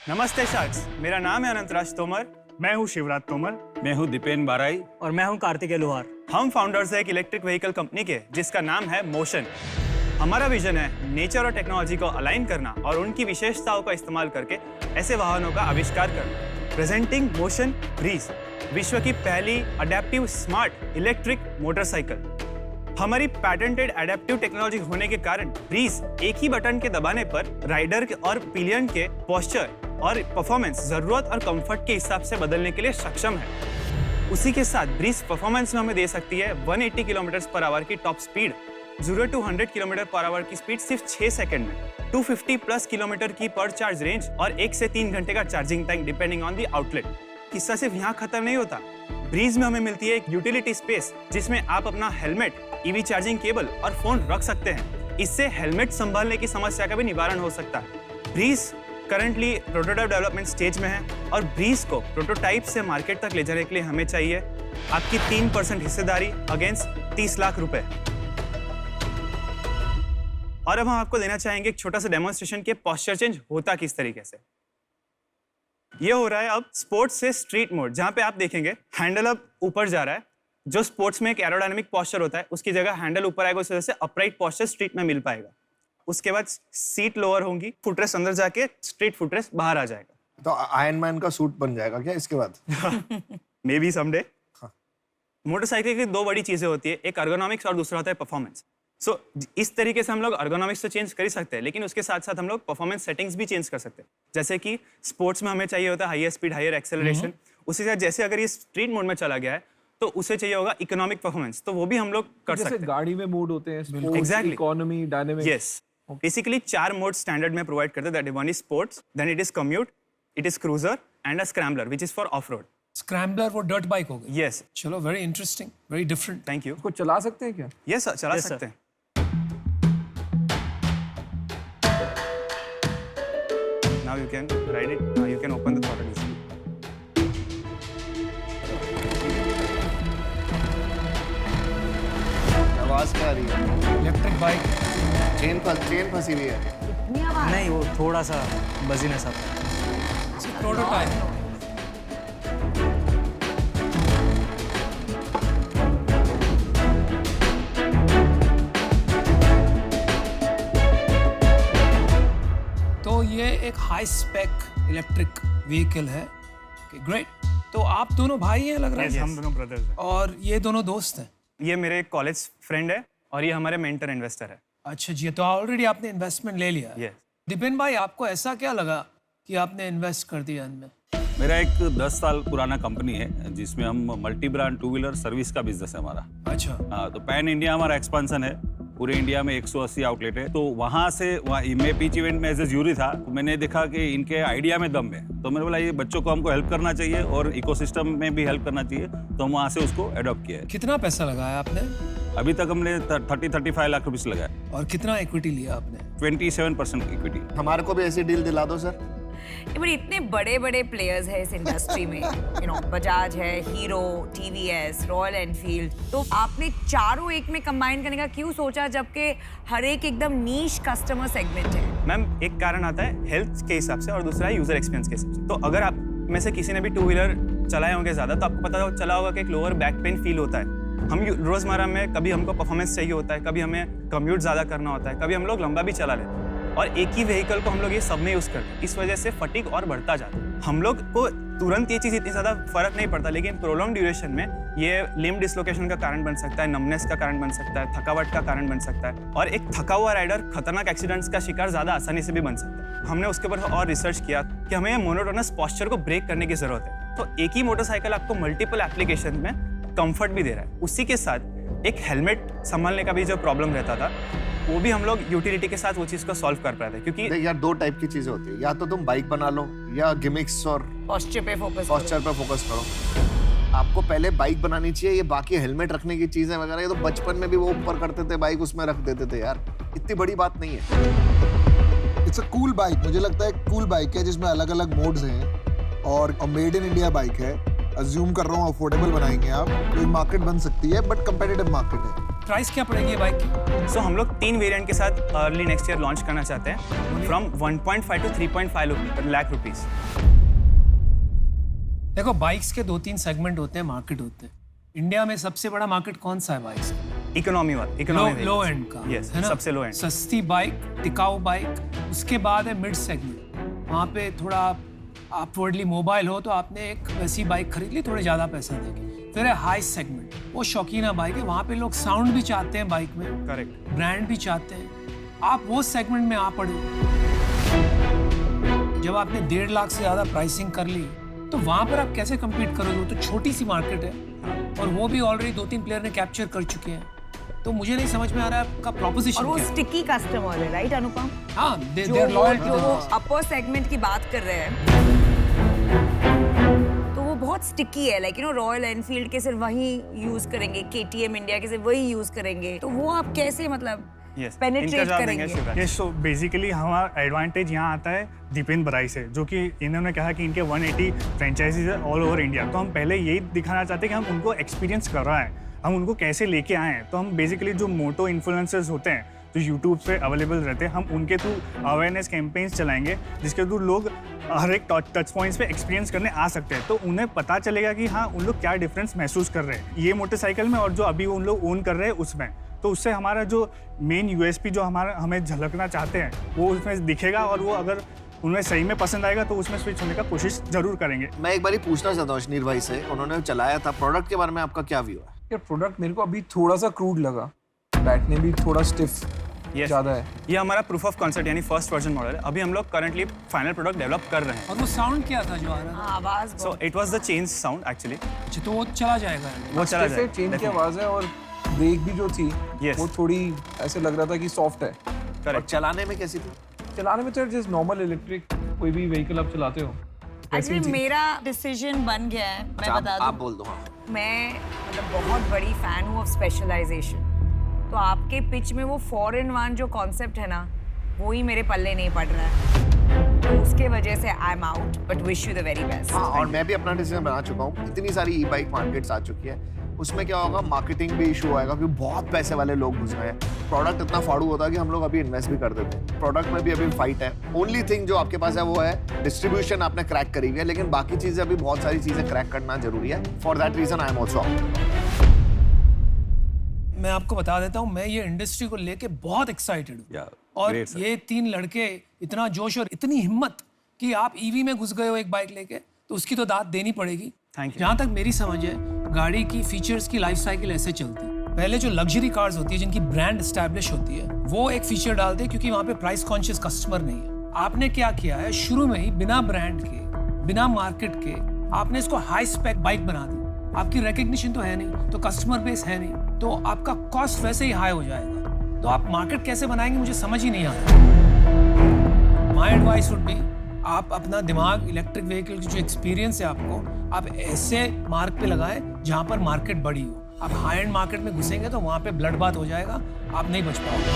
नमस्ते शार्क्स, मेरा नाम है अनंतराज तोमर। मैं हूँ शिवराज तोमर। मैं हूँ दीपेन बाराई। और मैं हूं कार्तिकेय लोहार। हम फाउंडर्स हैं एक इलेक्ट्रिक व्हीकल कंपनी के जिसका नाम है मोशन। हमारा विजन है नेचर और टेक्नोलॉजी को अलाइन करना और उनकी विशेषताओं का इस्तेमाल करके ऐसे वाहनों का आविष्कार करना। प्रेजेंटिंग मोशन ब्रीज, विश्व की पहली अडेप्टिव स्मार्ट इलेक्ट्रिक मोटरसाइकिल। हमारी पैटेंटेड एडेप्टिव टेक्नोलॉजी होने के कारण ब्रीज एक ही बटन के दबाने पर राइडर और पिलियन के पोस्चर और परफॉर्मेंस जरूरत और कंफर्ट के हिसाब से बदलने के लिए सक्षम है। उसी के साथ ब्रीज परफॉर्मेंस में हमें दे सकती है 180 किलोमीटर पर आवर की top speed, 0 to 100 kilometre per hour की स्पीड सिर्फ 6 सेकंड में, 250 प्लस किलोमीटर की पर चार्ज रेंज और 1 से 3 घंटे का charging time depending on the outlet. किस्सा सिर्फ यहाँ खत्म नहीं होता। ब्रीज में हमें मिलती है एक यूटिलिटी स्पेस जिसमें आप अपना हेलमेट, ईवी चार्जिंग केबल और फोन रख सकते हैं। इससे हेलमेट संभालने की समस्या का भी निवारण हो सकता है। Breeze currently prototype development stage में है और ब्रीज को प्रोटोटाइप से मार्केट तक ले जाने के लिए हमें चाहिए आपकी 3% हिस्सेदारी अगेंस्ट 30 लाख रुपए। और अब हम आपको देना चाहेंगे एक छोटा सा डेमोन्स्ट्रेशन के पोस्चर चेंज होता किस तरीके से। ये हो रहा है अब स्पोर्ट्स से स्ट्रीट मोड, जहां पे आप देखेंगे हैंडल अब ऊपर जा रहा है। जो स्पोर्ट्स में एक एरोडायनामिक पोस्चर होता है उसकी जगह हैंडल ऊपर आएगा, उस वजह से अपराइट पोस्चर स्ट्रीट में मिल पाएगा। उसके बाद सीट लोअर होंगी, फुटरेस्ट अंदर जाके स्ट्रीट फुटरेस्ट बाहर आ जाएगा। तो आयरन मैन का सूट बन जाएगा क्या इसके बाद? May be someday. मोटरसाइकिल की दो बड़ी चीजें होती है, एक अर्गोनॉमिक्स और दूसरा होता है परफॉर्मेंस। सो इस तरीके से हम लोग अर्गोनॉमिक्स तो चेंज कर ही सकते हैं, लेकिन उसके साथ साथ हम लोग परफॉर्मेंस सेटिंग्स भी चेंज कर सकते हैं। जैसे कि स्पोर्ट्स में हमें चाहिए होता है हाईयर स्पीड, हाईयर एक्सेलरेशन। उसी के साथ जैसे अगर ये स्ट्रीट मोड में चला गया है तो उसे चाहिए होगा इकोनॉमिक परफॉर्मेंस, तो वो भी हम लोग कर सकते हैं। जैसे गाड़ी में मोड होते हैं, sports, economy, dynamic. Yes, basically 4 mode standard में प्रोवाइड करते हैं। That is one is sports, then it is commute, it is cruiser and a scrambler which is for off road. Scrambler वो डर्ट बाइक हो गई। Yes, चलो, very interesting, very different. Thank you. उसको चला सकते हैं क्या? यस सर, चला Yes, सकते हैं। Now you can ride it. Now you can open the throttle easily. आवाज क्या आ रही है? Electric bike. चेन फंसी हुई है। नहीं, वो थोड़ा सा बजीनेस आता है। प्रोटोटाइप। तो ये एक हाई स्पेक इलेक्ट्रिक व्हीकल है। ग्रेट। तो आप दोनों भाई हैं लग रहा है। हम दोनों ब्रदर्स हैं। और ये दोनों दोस्त हैं। ये मेरे कॉलेज फ्रेंड है और ये हमारे मेंटर इन्वेस्टर है। अच्छा जी, तो ऑलरेडी आपने इन्वेस्टमेंट ले लिया। यस। दीपेन भाई, आपको ऐसा क्या लगा कि आपने इन्वेस्ट कर दिया इनमें? मेरा एक 10 साल पुराना कंपनी है जिसमें हम मल्टी ब्रांड 2 व्हीलर सर्विस का बिजनेस है हमारा। अच्छा। हाँ, तो पैन इंडिया हमारा एक्सपेंशन है। पूरे इंडिया में 180 आउटलेट है। तो वहाँ से मैं पिच इवेंट में एज ए ज्यूरी था, तो मैंने देखा कि इनके आइडिया में दम है। तो मैंने बोला ये बच्चों को हमको हेल्प करना चाहिए और इकोसिस्टम में भी हेल्प करना चाहिए, तो हम वहाँ से उसको अडॉप्ट किया है। कितना पैसा लगाया आपने? अभी तक हमने 30-35 लाख रुपये लगाए। और कितना इक्विटी लिया आपने? 27% इक्विटी। हमारे को भी ऐसी डील दिला दो सर। बट इतने बड़े बड़े प्लेयर्स हैं इस इंडस्ट्री में, बजाज है, हीरो, टीवीएस, रॉयल एनफील्ड, तो आपने चारों एक में कंबाइन करने का क्यों सोचा, जबकि हर एक एकदम नीश कस्टमर सेगमेंट है? मैम, एक कारण आता है हेल्थ के हिसाब से और दूसरा है यूजर एक्सपीरियंस के हिसाब से। तो अगर आप में से किसी ने भी 2 व्हीलर चलाए होंगे ज्यादा, तो आपको पता चला होगा कि एक लोअर बैक पेन फील होता है। हम रोजमर्रा में कभी हमको परफॉर्मेंस चाहिए होता है, कभी हमें कम्यूट ज्यादा करना होता है, कभी हम लोग लंबा भी चला लेते हैं और एक ही व्हीकल को हम लोग ये सब में यूज करते हैं। इस वजह से फटीग और बढ़ता जाता है। हम लोग को तुरंत ये चीज इतनी ज्यादा फर्क नहीं पड़ता, लेकिन प्रोलॉन्ग ड्यूरेशन में ये लिम्ब डिसलोकेशन का कारण बन सकता है, नमनेस का कारण बन सकता है, थकावट का कारण बन सकता है और एक थका हुआ राइडर खतरनाक एक्सीडेंट्स का शिकार ज्यादा आसानी से भी बन सकता है। हमने उसके ऊपर और रिसर्च किया कि हमें मोनोटोनस पोस्चर को ब्रेक करने की जरूरत है। तो एक ही मोटरसाइकिल आपको मल्टीपल एप्लीकेशन में कंफर्ट भी दे रहा है। उसी के साथ एक हेलमेट संभालने का भी जो प्रॉब्लम रहता था, वो भी हम लोग यूटिलिटी के साथ वो चीज को सॉल्व कर पाए थे। क्योंकि देख यार, 2 टाइप की चीजें होती है, या तो तुम बाइक बना लो या गिमिक्स और पोस्चर पे फोकस करो। आपको पहले बाइक बनानी चाहिए। ये बाकी हेलमेट रखने की चीजें वगैरह, ये तो बचपन में भी वो ऊपर करते थे, बाइक उसमें रख देते थे यार। इतनी बड़ी बात नहीं है। It's a cool bike. मुझे लगता है कूल बाइक है जिसमें अलग अलग मोड्स हैं और मेड इन इंडिया बाइक है। अज्यूम कर रहा हूँ अफोर्डेबल बनाएंगे आप, तो मार्केट बन सकती है, बट कंपेटिटिव मार्केट है। प्राइस क्या पड़ेगी ये बाइक की? सो हम लोग 3 वेरिएंट के साथ अर्ली नेक्स्ट ईयर लॉन्च करना चाहते हैं, फ्रॉम 1.5 to 3.5 लाख रुपीस। देखो बाइक्स के 2-3 सेगमेंट होते हैं, मार्केट होते हैं। इंडिया में सबसे बड़ा मार्केट कौन सा है बाइक्स? इकोनॉमी वाला, लो एंड का, Yes, है ना? सबसे लो एंड। सस्ती बाइक, टिकाऊ बाइक, उसके बाद है मिड सेगमेंट। वहाँ पे थोड़ा अपवर्डली मोबाइल हो तो आपने एक वैसी बाइक खरीद ली, थोड़े ज़्यादा पैसा देके। फिर है हाई सेगमेंट, वो शौकीना बाइक है, वहाँ पे लोग साउंड भी चाहते हैं बाइक में, करेक्ट। ब्रांड भी चाहते हैं। आप वो सेगमेंट में आ पड़े। जब आपने 1.5 लाख से ज़्यादा प्राइसिंग कर ली तो वहाँ पर आप कैसे कम्पीट करोगे? वो तो छोटी सी मार्केट है और वो भी ऑलरेडी 2-3 प्लेयर ने कैप्चर कर चुके हैं। तो मुझे नहीं समझ में आ रहा है आपका और प्रोपोजिशन वो क्या है? स्टिकी कस्टमर है, राइट अनुपम? हाँ, जो देयर लॉयल जो अपर सेगमेंट की बात कर रहे हैं, तो वो बहुत स्टिकी है। लाइक रॉयल एनफील्ड के सिर्फ वही यूज करेंगे, KTM इंडिया के सिर्फ वही यूज करेंगे, तो वो आप कैसे मतलब Yes, पेनिट्रेट इनका जवाब देंगे करेंगे? शिवराज। ये सो बेसिकली हमारा एडवांटेज यहाँ आता है दीपेन बराई से, जो कि इन्होंने कहा कि इनके 180 फ्रेंचाइजीज है ऑल ओवर इंडिया। तो हम पहले यही दिखाना चाहते हैं कि हम उनको एक्सपीरियंस कर रहा है, हम उनको कैसे लेके आए हैं। तो हम बेसिकली जो मोटो इन्फ्लुएंसर्स होते हैं जो यूट्यूब पे अवेलेबल रहते हैं, हम उनके थ्रू अवेयरनेस कैंपेन्स चलाएंगे, जिसके थ्रू लोग हर एक टच पॉइंट्स पे एक्सपीरियंस करने आ सकते हैं। तो उन्हें पता चलेगा कि हाँ उन लोग क्या डिफरेंस महसूस कर रहे हैं ये मोटरसाइकिल में और जो अभी उन लोग ओन कर रहे हैं उसमें। तो उससे हमारा जो मेन USP जो हमें झलकना चाहते हैं वो उसमें दिखेगा, और वो अगर उन्हें सही में पसंद आएगा तो उसमें स्विच होने का कोशिश जरूर करेंगे। मैं एक बार पूछना चाहता हूँ अश्नीर भाई से, उन्होंने चलाया था प्रोडक्ट के बारे में, आपका क्या व्यू है? यार प्रोडक्ट मेरे को अभी थोड़ा सा क्रूड लगा, बैठने भी थोड़ा स्टिफ ज़्यादा है। ये हमारा प्रूफ ऑफ कॉन्सेप्ट यानी फर्स्ट वर्जन मॉडल है। अभी हम लोग करंटली फाइनल प्रोडक्ट डेवलप कर रहे हैं। और वो साउंड क्या था जो आ रहा था? हाँ, आवाज सो बहुत- it was the change sound actually, अच्छा, तो वो चला जाएगा। वो चला स्टिफ है, जाए चेन की आवाज़ है, और ब्रेक भी जो थी Yes. वो थोड़ी ऐसे लग रहा था कि सॉफ्ट है। और करेक्ट। चलाने में कैसी थी? चलाने में तो जस्ट नॉर्मल इलेक्ट्रिक कोई भी व्हीकल आप चलाते हो वैसे ही एक्चुअली थी। मेरा डिसीजन बन गया है, मैं बता आप दूं। बोल दो। हाँ, मैं मतलब बहुत बड़ी फैन हूँ ऑफ स्पेशलाइजेशन। तो आपके पिच में वो 4-in-1 जो कॉन्सेप्ट है ना, वो ही मेरे पल्ले नहीं पड़ रहा है, तो उसके वजह से I am out, but wish you the very best. हाँ, और मैं भी अपना डिसीजन बना चुका हूँ। इतनी सारी ई बाइक मार्केट्स आ चुकी है, उसमें क्या होगा, मार्केटिंग भी इशू आएगा क्योंकि बहुत पैसे वाले लोग घुस रहे हैं। प्रोडक्ट इतना फाड़ू होता है कि हम लोग अभी इन्वेस्ट भी कर देते हैं। प्रोडक्ट में भी अभी फाइट है। ओनली थिंग जो आपके पास है वो है डिस्ट्रीब्यूशन, आपने क्रैक करी हुई है, लेकिन बाकी चीजें अभी बहुत सारी चीजें क्रैक करना जरूरी है। For that reason I am also. मैं आपको बता देता हूँ, मैं ये इंडस्ट्री को लेके बहुत एक्साइटेड हूँ। Yeah, और great, sir. ये 3 लड़के, इतना जोश और इतनी हिम्मत कि आप ईवी में घुस गए हो एक बाइक लेके, तो उसकी तो दाद देनी पड़ेगी। Thank you. जहाँ तक मेरी समझ है, गाड़ी की फीचर्स की लाइफ साइकिल ऐसे चलती है। पहले जो लग्जरी कार्स होती है जिनकी ब्रांड एस्टैब्लिश होती है, वो एक फीचर डालते हैं क्योंकि वहाँ पे प्राइस कॉन्शियस कस्टमर नहीं है। आपने क्या किया है, शुरू में ही बिना ब्रांड के, बिना मार्केट के, आपने इसको हाई स्पेक बाइक बना दी। आपकी रिकग्निशन तो है नहीं, तो कस्टमर बेस है नहीं, तो आपका कॉस्ट वैसे ही हाई हो जाएगा। तो आप मार्केट कैसे बनाएंगे, मुझे समझ ही नहीं आता। माय एडवाइस वुड बी, आप अपना दिमाग इलेक्ट्रिक व्हीकल की जो एक्सपीरियंस है आपको, आप ऐसे मार्क पे लगाएं जहां पर मार्केट बड़ी हो। आप हाई एंड मार्केट में घुसेंगे तो वहां पे ब्लड बात हो जाएगा, आप नहीं बच पाओगे।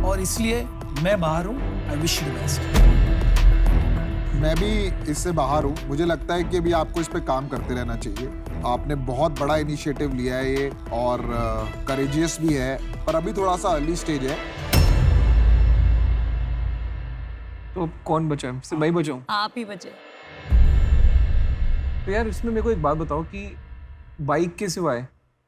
और इसलिए मैं बाहर हूँ। I wish you the best. मैं भी इससे बाहर हूँ। मुझे लगता है कि अभी आपको इस पे काम करते रहना चाहिए। आपने बहुत बड़ा इनिशिएटिव लिया है ये, और करेजियस भी है, पर अभी थोड़ा सा अर्ली स्टेज है। तो कौन बचा है? सिर्फ मैं ही बचा हूँ। आप ही बचे। तो यार इसमें मेरे को एक बात बताओ कि बाइक के सिवाय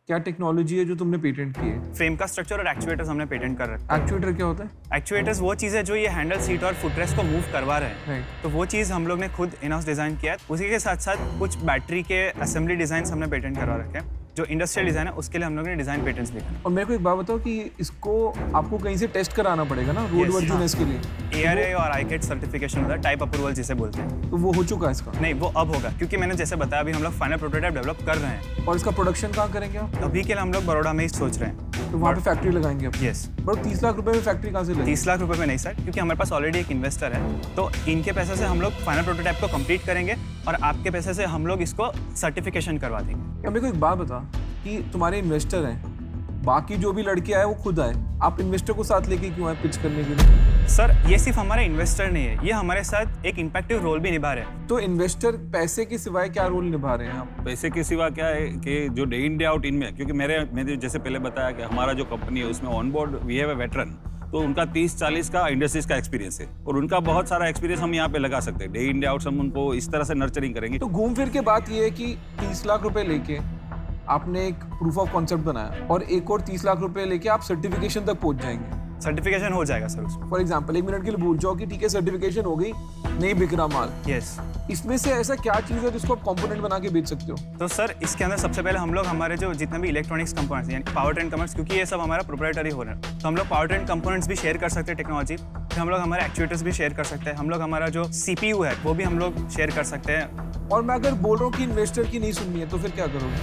क्या टेक्नोलॉजी है जो तुमने पेटेंट की है? फ्रेम का स्ट्रक्चर और एक्चुएटर्स हमने पेटेंट कर रखा एक्चुएटर क्या होता है? है। एक्चुएटर्स वो चीज़ है जो ये हैंडल, सीट और फुटरेस्ट को मूव करवा रहे हैं। Right. तो वो चीज़ हम लोग ने खुद इन हाउस डिज़ाइन किया है। उसी के साथ साथ कुछ बैटरी के असेंबली डिज़ाइन हमने पेटेंट करवा रखे हैं। जो इंडस्ट्रियल डिज़ाइन है उसके लिए हम लोग ने डिज़ाइन पेटेंट्स लिखे हैं। और मेरे को एक बात बताओ कि इसको आपको कहीं से टेस्ट कराना पड़ेगा ना रोड Yes, वर्जिनेस के लिए? ARA और ICAT सर्टिफिकेशन होता है, टाइप अप्रूवल जिसे बोलते हैं। तो वो हो चुका है इसका? नहीं, वो अब होगा, क्योंकि मैंने जैसे बताया अभी हम लोग फाइनल प्रोटोटाइप डेवलप कर रहे हैं। और इसका प्रोडक्शन कहाँ करेंगे आप? अभी के लिए हम लोग बड़ौदा में ही सोच रहे हैं। तो वहाँ पे फैक्ट्री लगाएंगे आप? यस। बट 30 लाख रुपए में फैक्ट्री कहाँ से लेंगे? 30 लाख रुपए में नहीं सर, क्योंकि हमारे पास ऑलरेडी एक इन्वेस्टर है, तो इनके पैसे से हम लोग फाइनल प्रोटोटाइप को कंप्लीट करेंगे और आपके पैसे से हम लोग इसको सर्टिफिकेशन करवा देंगे। मेरे को एक बात बता कि तुम्हारे इन्वेस्टर हैं, बाकी जो भी लड़के आए वो खुद आए, आप इन्वेस्टर को साथ लेके क्यों आए पिच करने के लिए? सर ये सिर्फ हमारा इन्वेस्टर नहीं है, ये हमारे साथ एक इम्पैक्टिव रोल भी निभा रहे हैं। तो इन्वेस्टर पैसे के सिवाय क्या रोल निभा रहे हैं आप? पैसे के सिवा क्या है कि जो डे इन डे आउट इनमें, क्योंकि मैंने जैसे पहले बताया कि हमारा जो कंपनी है उसमें on board we have a veteran, तो उनका 30-40 का इंडस्ट्रीज का एक्सपीरियंस है और उनका बहुत सारा एक्सपीरियंस हम यहाँ पे लगा सकते हैं। डे इन डे आउट हम उनको इस तरह से नर्चरिंग करेंगे। तो घूम फिर के बात ये है कि 30 लाख रुपए लेके आपने एक प्रूफ ऑफ कॉन्सेप्ट बनाया और एक और 30 लाख रुपए लेके आप सर्टिफिकेशन तक पहुंच जाएंगे। सर्टिफिकेशन हो जाएगा सर उसमें। फॉर एग्जाम्पल 1 मिनट के लिए भूल जाओ कि ठीक है सर्टिफिकेशन हो गई, नहीं बिक रहा माल। यस। इसमें से ऐसा क्या चीज़ है जिसको आप कंपोनेंट बना के बेच सकते हो? तो सर इसके अंदर सबसे पहले हम लोग हमारे जो जितने भी इलेक्ट्रॉनिक्स कंपोनेंट्स यानी पावर ट्रेन कंपोनेंट्स, क्योंकि ये सब हमारा प्रोप्राइटरी हो रहा है, तो हम लोग पावर ट्रेन कंपोनेंट्स भी शेयर कर सकते हैं टेक्नोलॉजी। फिर हम लोग हमारे एक्चुएटर्स भी शेयर कर सकते हैं। हम लोग हमारा जो CPU है वो भी हम लोग शेयर कर सकते हैं। और मैं अगर बोल रहा हूँ कि इन्वेस्टर की नहीं सुननी है तो फिर क्या करोगे?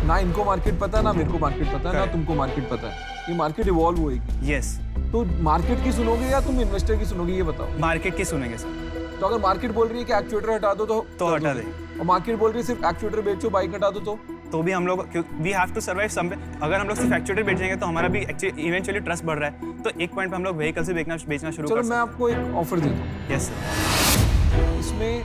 ना इनको मार्केट पता है, ना मेरे को मार्केट पता है, ना तुमको मार्केट पता है। ये मार्केट इवॉल्व होएगी। यस। तो मार्केट की सुनोगे या तुम इन्वेस्टर की सुनोगे, ये बताओ। मार्केट की सुनेंगे सर। तो अगर मार्केट बोल रही है कि एक्चुएटर हटा दो तो हटा दे, और मार्केट बोल रही है सिर्फ एक्चुएटर बेचो, बाइक हटा दो तो भी हम लोग वी हैव टू सर्वाइव सम वे। अगर हम लोग सिर्फ एक्चुएटर बेचेंगे तो हमारा भी इवेंचुअली ट्रस्ट बढ़ रहा है, तो एक पॉइंट पे हम लोग व्हीकल से बेचना शुरू कर चलो सकते मैं हैं। आपको एक ऑफर देता हूँ। Yes sir. इसमें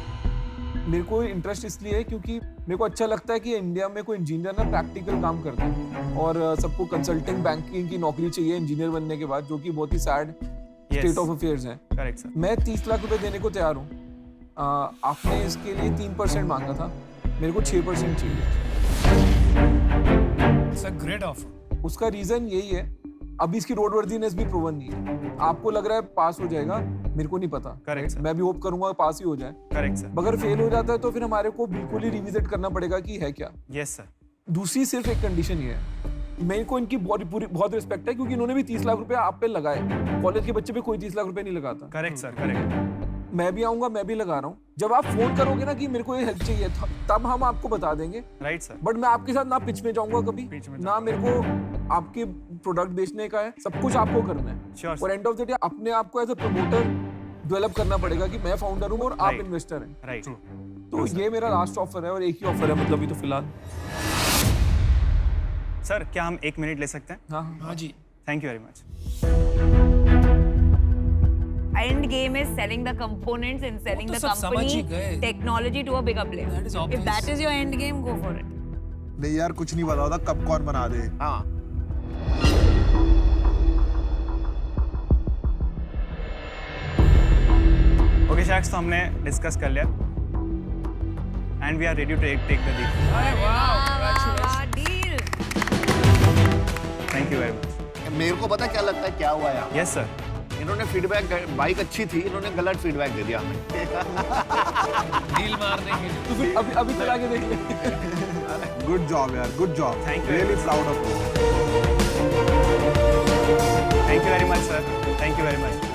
मेरे को इंटरेस्ट इसलिए है क्योंकि मेरे को अच्छा लगता है कि इंडिया में कोई इंजीनियर ना प्रैक्टिकल काम करता है और सबको कंसल्टिंग बैंकिंग की नौकरी चाहिए इंजीनियर बनने के बाद, जो कि बहुत ही सैड स्टेट ऑफ अफेयर्स है। Correct sir. मैं 30 लाख रुपए देने को तैयार हूँ। आपने इसके लिए 3% मांगा था, मेरे को 6% चाहिए। It's a great offer. उसका रीजन यही है, अभी इसकी रोड वर्दीनेस भी प्रूवन नहीं है। आपको लग रहा है पास हो जाएगा, मेरे को नहीं पता। Correct sir. मैं भी होप करूंगा पास ही हो जाए। Correct sir. अगर फेल हो जाता है तो फिर हमारे को बिल्कुल ही रिविजिट करना पड़ेगा कि है क्या। Yes sir. दूसरी सिर्फ एक कंडीशन ये है, मेरे को इनकी बहुत रिस्पेक्ट है क्योंकि इन्होंने भी 30 लाख रुपए आप पे लगाए। कॉलेज के बच्चे पे कोई 30 लाख रुपए नहीं लगाता। Correct sir. करेक्ट। मैं भी आऊंगा, मैं भी लगा रहा हूँ। जब आप फोन करोगे ना कि मेरे को ये हेल्प चाहिए तब हम आपको बता देंगे। Right sir. बट मैं आपके साथ ना पिच में जाऊंगा कभी, ना मेरे को आपके प्रोडक्ट बेचने का है, सब कुछ आपको करना है। Sure, और एंड ऑफ द डे अपने आप को एज अ प्रमोटर डेवलप करना पड़ेगा कि मैं फाउंडर हूँ और आप Right. इन्वेस्टर हैं। राइट। तो ये मेरा लास्ट ऑफर है और एक ही ऑफर है मतलब अभी तो फिलहाल। सर क्या हम 1 मिनट ले सकते हैं? हाँ हाँ जी। Thank you very much. End game is selling the components and selling वो the तो सब समझ ही company गए। technology to a bigger player. That is If obvious. that is your end game, go for it. नहीं यार कुछ नहीं बता होता कब कौन बना दे। हाँ ओके शैक्स, तो हमने डिस्कस कर लिया and we are ready to take the deal. Deal. Thank you very much. मेरे को पता क्या लगता है क्या हुआ यार, यस सर। इन्होंने फीडबैक, बाइक अच्छी थी, इन्होंने गलत फीडबैक दे दिया हमें। डील मारने के लिए। तो फिर अभी चला के देख ले। गुड जॉब यार, good job. Thank you. Really proud of you. Thank you very much sir. Thank you very much.